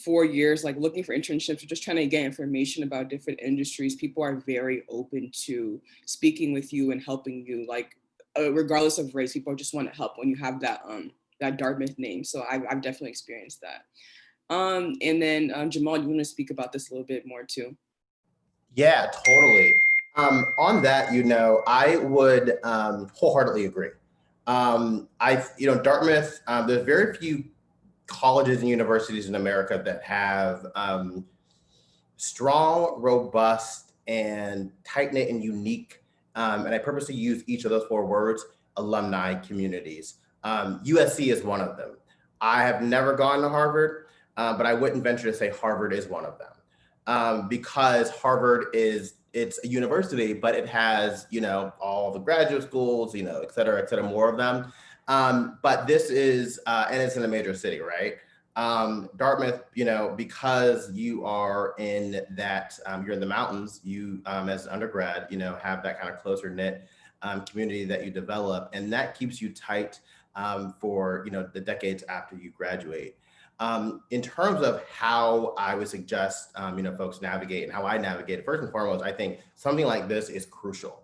4 years, like looking for internships or just trying to get information about different industries. People are very open to speaking with you and helping you, like regardless of race. People just want to help when you have that Dartmouth name. So I've definitely experienced that. And then Jamal, you want to speak about this a little bit more too? Yeah, totally. On that, I would wholeheartedly agree. Dartmouth, there's very few colleges and universities in America that have strong, robust, and tight-knit and unique, and I purposely use each of those 4 words, alumni communities. USC is one of them. I have never gone to Harvard, but I wouldn't venture to say Harvard is one of them, because Harvard it's a university, but it has, all the graduate schools, et cetera, more of them. But this is, and it's in a major city, right? Dartmouth, because you are in that, you're in the mountains, you, as an undergrad, have that kind of closer knit community that you develop, and that keeps you tight for, the decades after you graduate. In terms of how I would suggest, folks navigate and how I navigate it, first and foremost, I think something like this is crucial.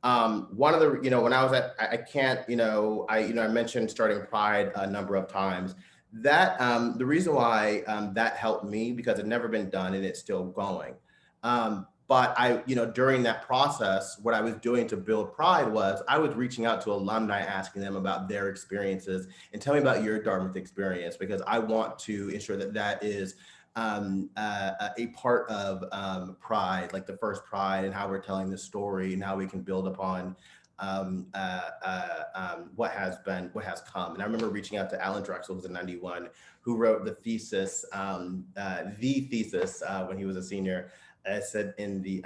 One of the, when I was at, I can't, I mentioned starting Pride a number of times. That the reason why that helped me, because it's never been done and it's still going. But I, during that process, what I was doing to build Pride was I was reaching out to alumni, asking them about their experiences and tell me about your Dartmouth experience, because I want to ensure that that is a part of Pride, like the first Pride, and how we're telling the story and how we can build upon what has come. And I remember reaching out to Alan Drexel, who's in 91, who wrote the thesis, when he was a senior. I said in the,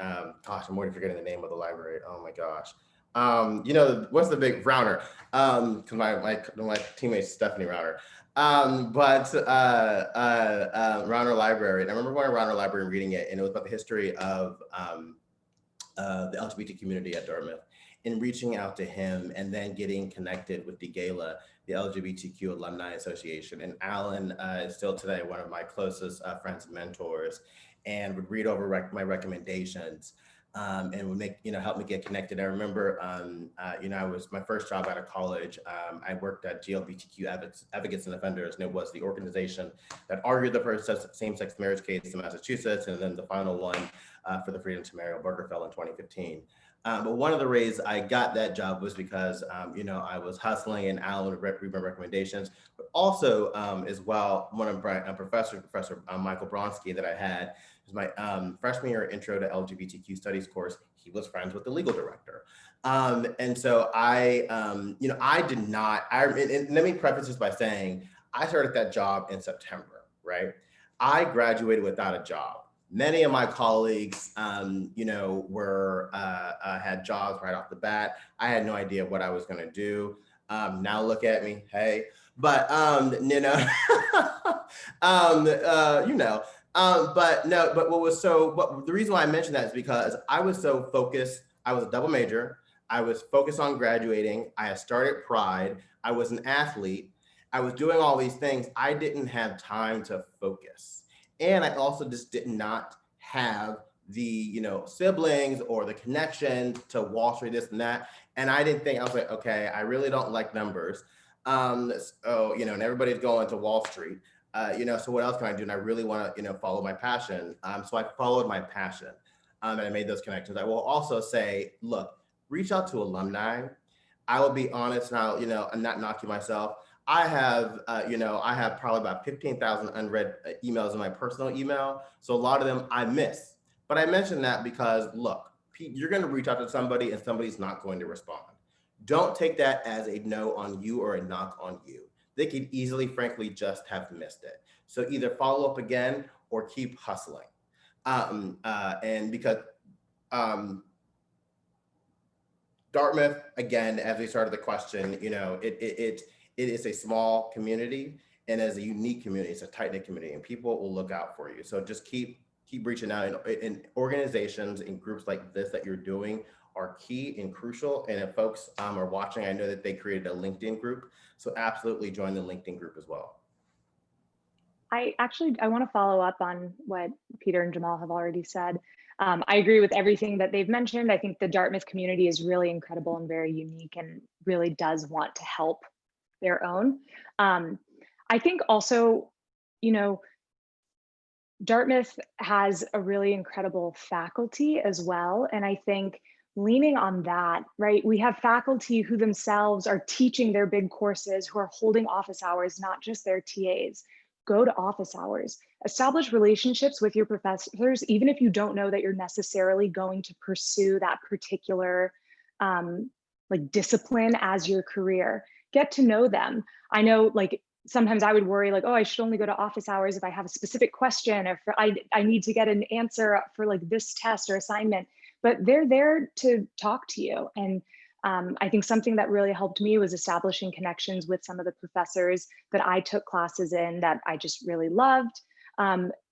gosh, I'm already forgetting the name of the library. Oh my gosh. What's the big Rauner? Cause my teammate Stephanie Rauner. Rauner Library. And I remember going to Rauner Library and reading it, and it was about the history of the LGBT community at Dartmouth, and reaching out to him and then getting connected with the GALA, the LGBTQ Alumni Association. And Alan is still today one of my closest friends and mentors, and would read over my recommendations and would make, help me get connected. I remember, I was my first job out of college. I worked at GLBTQ Advocates and Offenders, and it was the organization that argued the first same-sex marriage case in Massachusetts, and then the final one for the freedom to marry Obergefell in 2015. But one of the ways I got that job was because, I was hustling, and Alan would read my recommendations, but also as well, one of my Professor Michael Bronsky that I had was my freshman year intro to LGBTQ studies course. He was friends with the legal director. And so I did not, and let me preface this by saying, I started that job in September, right? I graduated without a job. Many of my colleagues, were had jobs right off the bat. I had no idea what I was going to do. Now look at me, hey. But but the reason why I mentioned that is because I was so focused. I was a double major. I was focused on graduating. I had started Pride. I was an athlete. I was doing all these things. I didn't have time to focus. And I also just did not have the, siblings or the connection to Wall Street, this and that. And I didn't think, I was like, okay, I really don't like numbers. And everybody's going to Wall Street, so what else can I do? And I really want to, follow my passion. So I followed my passion and I made those connections. I will also say, look, reach out to alumni. I will be honest now, I'm not knocking myself. I have probably about 15,000 unread emails in my personal email. So a lot of them I miss. But I mention that because, look, you're going to reach out to somebody and somebody's not going to respond. Don't take that as a no on you or a knock on you. They could easily, frankly, just have missed it. So either follow up again or keep hustling. And because Dartmouth, again, as we started the question, it is a small community, and as a unique community, it's a tight-knit community, and people will look out for you. So just keep reaching out, and organizations and groups like this that you're doing are key and crucial. And if folks are watching, I know that they created a LinkedIn group, so absolutely join the LinkedIn group as well. I want to follow up on what Peter and Jamal have already said. I agree with everything that they've mentioned. I think the Dartmouth community is really incredible and very unique and really does want to help their own. I think also, you know, Dartmouth has a really incredible faculty as well. And I think leaning on that, right? We have faculty who themselves are teaching their big courses, who are holding office hours, not just their TAs. Go to office hours, establish relationships with your professors, even if you don't know that you're necessarily going to pursue that particular like discipline as your career. Get to know them. I know, like, sometimes I would worry like, oh, I should only go to office hours if I have a specific question, or if I need to get an answer for like this test or assignment, but they're there to talk to you. And I think something that really helped me was establishing connections with some of the professors that I took classes in that I just really loved.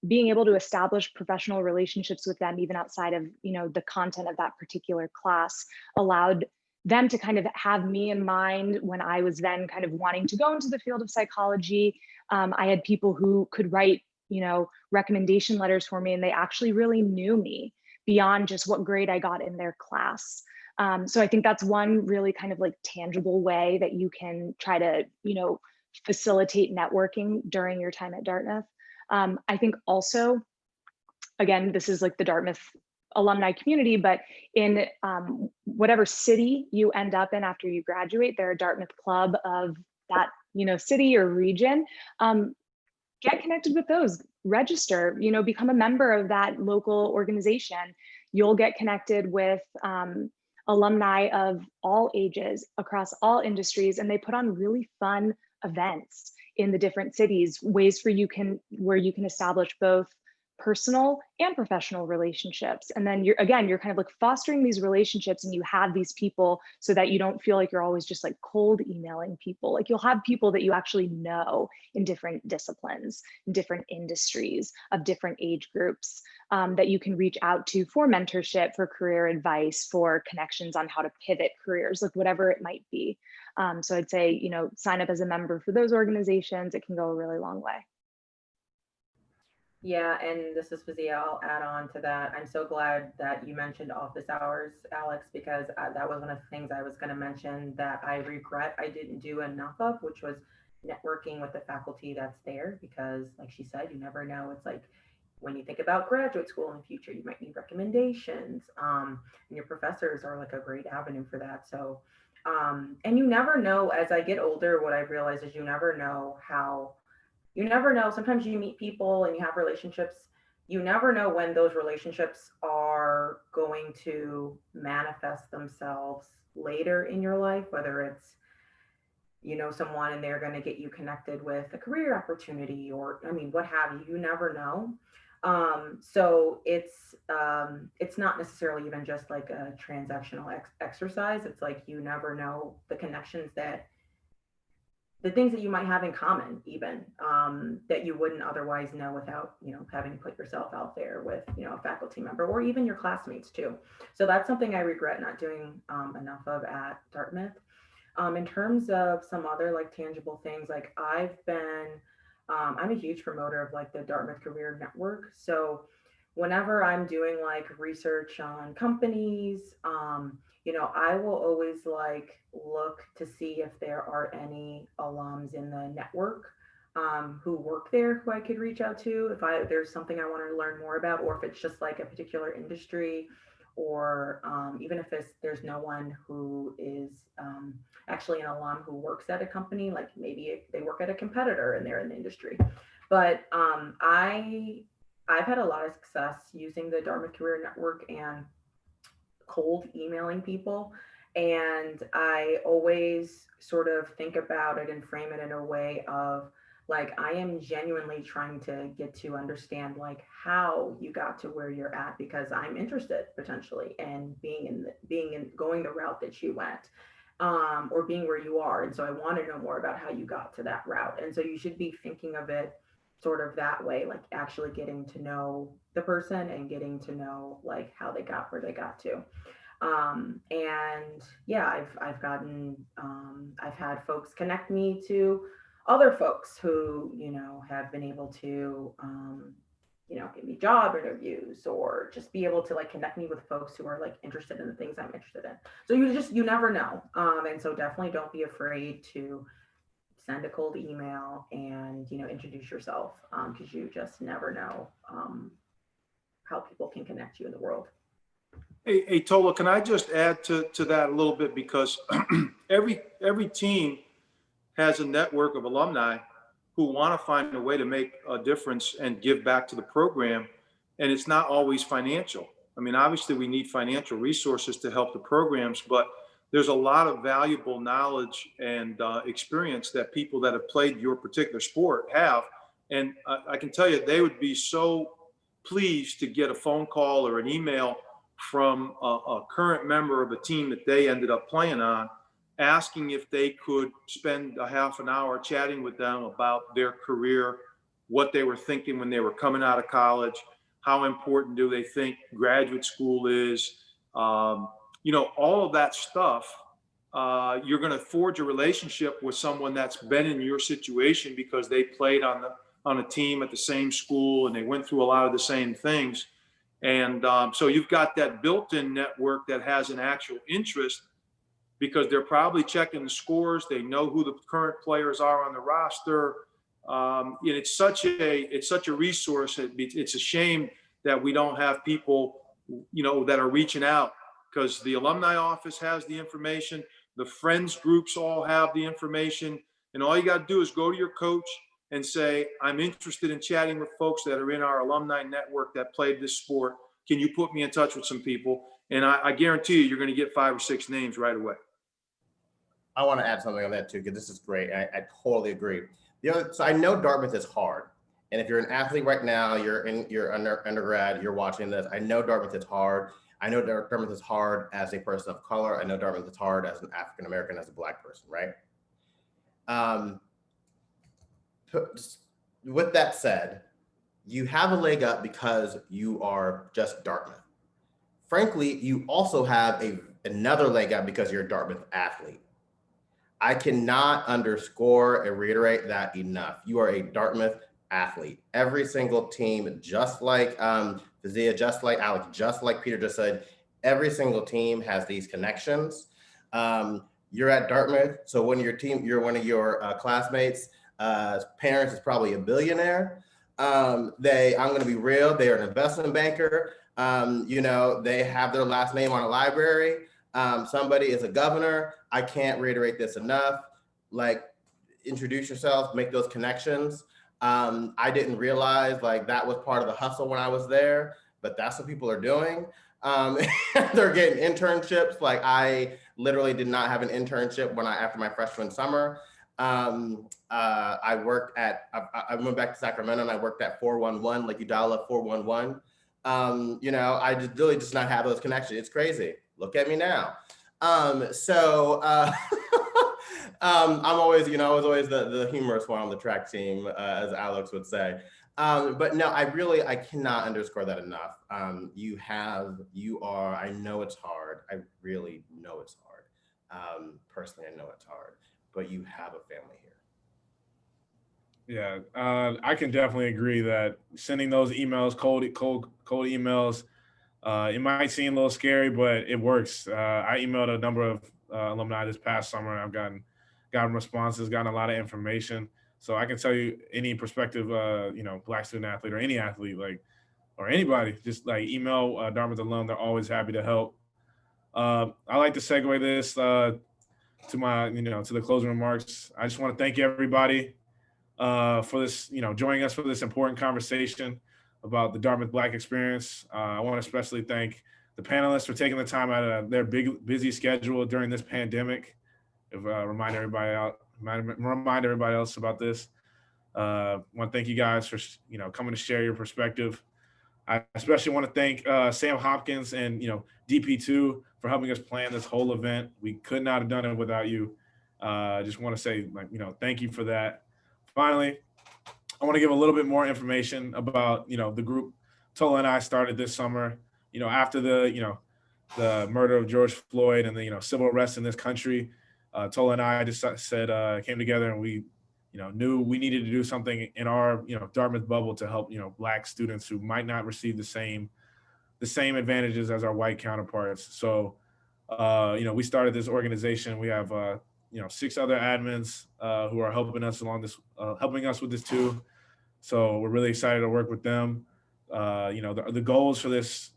Being able to establish professional relationships with them, even outside of, you know, the content of that particular class, allowed them to kind of have me in mind when I was then kind of wanting to go into the field of psychology. I had people who could write, you know, recommendation letters for me, and they actually really knew me beyond just what grade I got in their class. So I think that's one really kind of like tangible way that you can try to, you know, facilitate networking during your time at Dartmouth. I think also, again, this is like the Dartmouth alumni community, but in whatever city you end up in after you graduate, there are Dartmouth club of that, you know, city or region. Get connected with those, register, you know, become a member of that local organization. You'll get connected with alumni of all ages across all industries, and they put on really fun events in the different cities, ways where you can establish both personal and professional relationships. And then you're kind of like fostering these relationships, and you have these people so that you don't feel like you're always just like cold emailing people. Like, you'll have people that you actually know in different disciplines, in different industries, of different age groups, that you can reach out to for mentorship, for career advice, for connections on how to pivot careers, like whatever it might be. So I'd say, you know, sign up as a member for those organizations. It can go a really long way. Yeah, and this is Fazia. I'll add on to that. I'm so glad that you mentioned office hours, Alex, because that was one of the things I was going to mention that I regret I didn't do enough of, which was networking with the faculty that's there. Because, like she said, you never know. It's like when you think about graduate school in the future, you might need recommendations, and your professors are like a great avenue for that. So, and you never know. As I get older, what I've realized is you never know. Sometimes you meet people and you have relationships. You never know when those relationships are going to manifest themselves later in your life, whether it's, you know, someone and they're going to get you connected with a career opportunity, or, I mean, what have you. You never know. So it's not necessarily even just like a transactional exercise. It's like, you never know the connections the things that you might have in common, even that you wouldn't otherwise know without, you know, having put yourself out there with, you know, a faculty member or even your classmates too. So that's something I regret not doing enough of at Dartmouth. In terms of some other like tangible things, like I'm a huge promoter of like the Dartmouth Career Network. So whenever I'm doing like research on companies, you know, I will always like look to see if there are any alums in the network who work there who I could reach out to if there's something I want to learn more about, or if it's just like a particular industry, or even if there's no one who is actually an alum who works at a company, like maybe they work at a competitor and they're in the industry. But I've had a lot of success using the Dartmouth Career Network and cold emailing people. And I always sort of think about it and frame it in a way of like, I am genuinely trying to get to understand like how you got to where you're at, because I'm interested potentially in going the route that you went. or being where you are. And so I want to know more about how you got to that route. And so you should be thinking of it sort of that way, like actually getting to know the person and getting to know like how they got where they got to. And yeah, I've had folks connect me to other folks who, have been able to, give me job interviews or just be able to like connect me with folks who are like interested in the things I'm interested in. So you never know. And so definitely don't be afraid to send a cold email and, introduce yourself, because you just never know, how people can connect you in the world. Hey, Tola, can I just add to that a little bit? Because every team has a network of alumni who want to find a way to make a difference and give back to the program. And it's not always financial. I mean, obviously we need financial resources to help the programs, but there's a lot of valuable knowledge and experience that people that have played your particular sport have. And I can tell you, they would be so pleased to get a phone call or an email from a current member of a team that they ended up playing on, asking if they could spend a half an hour chatting with them about their career, what they were thinking when they were coming out of college, how important do they think graduate school is, all of that stuff. You're going to forge a relationship with someone that's been in your situation because they played on a team at the same school and they went through a lot of the same things. And so you've got that built-in network that has an actual interest because they're probably checking the scores. They know who the current players are on the roster. And it's such a resource. It's a shame that we don't have people, that are reaching out, because the alumni office has the information. The friends groups all have the information. And all you got to do is go to your coach and say, I'm interested in chatting with folks that are in our alumni network that played this sport. Can you put me in touch with some people? And I guarantee you're going to get 5 or 6 names right away. I want to add something on that too, because this is great. I totally agree. So I know Dartmouth is hard. And if you're an athlete right now, you're in your undergrad, you're watching this, I know Dartmouth is hard. I know Dartmouth is hard as a person of color. I know Dartmouth is hard as an African-American, as a Black person, right? With that said, you have a leg up because you are just Dartmouth. Frankly, you also have another leg up because you're a Dartmouth athlete. I cannot underscore and reiterate that enough. You are a Dartmouth athlete. Every single team, just like Fazia, just like Alex, just like Peter just said, every single team has these connections. You're at Dartmouth, so one of your classmates' parents is probably a billionaire. I'm going to be real, they are an investment banker. They have their last name on a library. Somebody is a governor. I can't reiterate this enough. Like, introduce yourself, make those connections. I didn't realize like that was part of the hustle when I was there, but that's what people are doing. They're getting internships. Like, I literally did not have an internship after my freshman summer. I went back to Sacramento and I worked at 411, like you dial up 411. I just really just not have those connections. It's crazy. Look at me now. I'm always, I was always the humorous one on the track team, as Alex would say. But no, I cannot underscore that enough. I know it's hard. I really know it's hard. Personally, I know it's hard, but you have a family here. Yeah, I can definitely agree that sending those emails, cold emails, it might seem a little scary, but it works. I emailed a number of alumni this past summer. I've gotten responses, gotten a lot of information. So I can tell you, any prospective, Black student athlete or any athlete, or anybody, just like email Dartmouth alum. They're always happy to help. I like to segue this to my, to the closing remarks. I just want to thank everybody for this, joining us for this important conversation about the Dartmouth Black experience. I want to especially thank the panelists for taking the time out of their busy schedule during this pandemic. Remind everybody else about this. I want to thank you guys for coming to share your perspective. I especially want to thank Sam Hopkins and DP2 for helping us plan this whole event. We could not have done it without you. I just want to say, thank you for that. Finally, I want to give a little bit more information about the group Tola and I started this summer. After the murder of George Floyd and the civil unrest in this country, Tola and I just said came together, and we knew we needed to do something in our Dartmouth bubble to help Black students who might not receive the same advantages as our white counterparts. So we started this organization. We have 6 other admins who are helping us helping us with this too. So we're really excited to work with them. The goals for this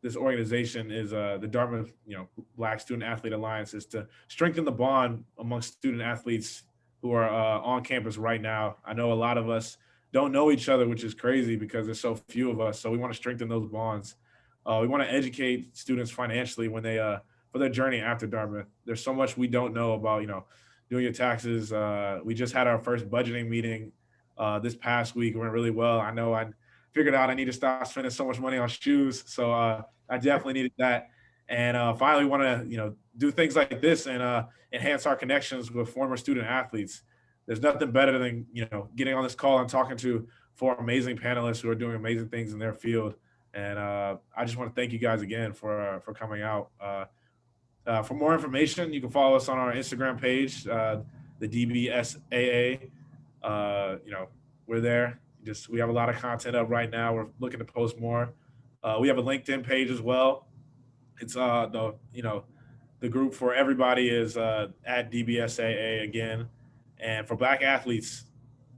this organization is the Dartmouth Black Student Athlete Alliance, is to strengthen the bond amongst student athletes who are on campus right now. I know a lot of us don't know each other, which is crazy because there's so few of us. So we want to strengthen those bonds. We want to educate students financially when they for their journey after Dartmouth. There's so much we don't know about doing your taxes. We just had our first budgeting meeting this past week. It went really well. I know I figured out I need to stop spending so much money on shoes. So I definitely needed that. And finally want to do things like this and enhance our connections with former student athletes. There's nothing better than getting on this call and talking to 4 amazing panelists who are doing amazing things in their field. And I just want to thank you guys again for coming out. For more information, you can follow us on our Instagram page, the DBSAA. We're there. We have a lot of content up right now. We're looking to post more. We have a LinkedIn page as well. It's the group for everybody is at DBSAA again. And for Black athletes,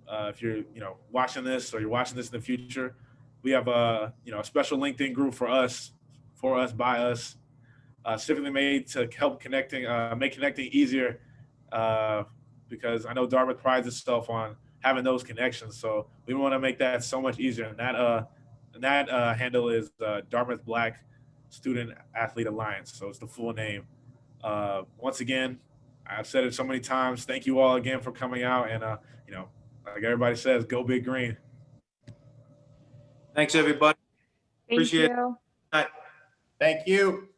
if you're watching this or you're watching this in the future, we have a special LinkedIn group for us, by us, specifically made to help make connecting easier, because I know Dartmouth prides itself on having those connections. So we want to make that so much easier. And that handle is Dartmouth Black Student Athlete Alliance. So it's the full name. Once again, I've said it so many times. Thank you all again for coming out. And, like everybody says, go Big Green. Thanks, everybody. Thank Appreciate you. it. Thank you.